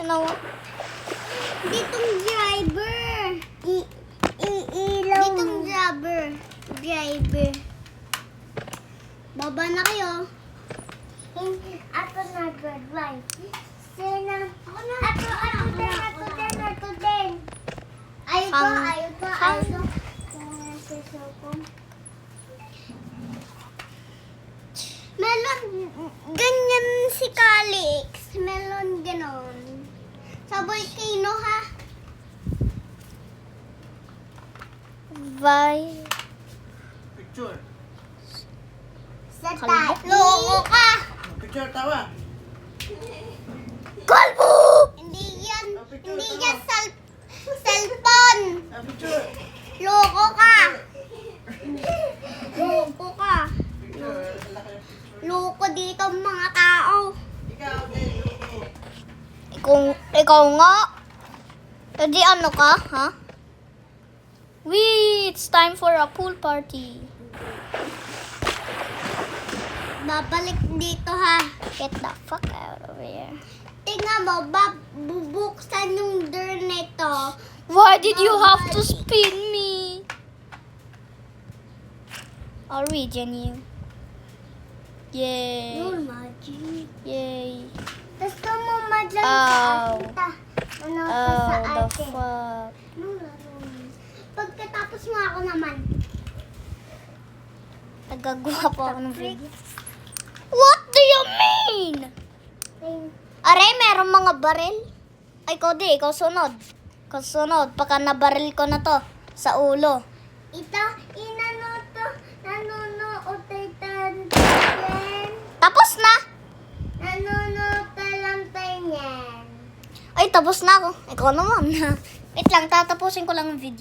Sino? Ditong driver. Iilaw. Ditong driver. Baba na kayo. Ako na drive. Sina? Ako din. Ayun ko. Melon, ganyan si Calix. Melon, ganon. Sa volcano, ha? Bye. Picture. Sa tayo. Loko ka! Picture, tawa. Kalbo! Hindi yan cellphone. Picture. Loko ka! Loko ka! Picture. Laki ng picture. Loko dito ang mga tao. Ikaw, okay. Ikaw nga. Hindi ano ka, ha? It's time for a pool party. Babalik dito, ha? Get the fuck out of here. Tingnan mo, bubuksan yung door nito. Why did you have to spin me? I'll regen you. Yay. Your magic. Yay. Tapos ka mo madlang Ow. sa akin. Ano pa sa Oh, the akin? fuck. Pagkatapos mo ako naman. Nagagawa po ako ng video. What do you mean? Aray, meron mga baril. Ay, Cody, ikaw sunod. Ikaw sunod. Pagka nabaril ko na to sa ulo. Ito, nanonood tayo. Tapos na. Nanonood lang tayo niyan. Ay, tapos na ako. Ikaw naman. Wait lang, tatapusin ko lang ang video.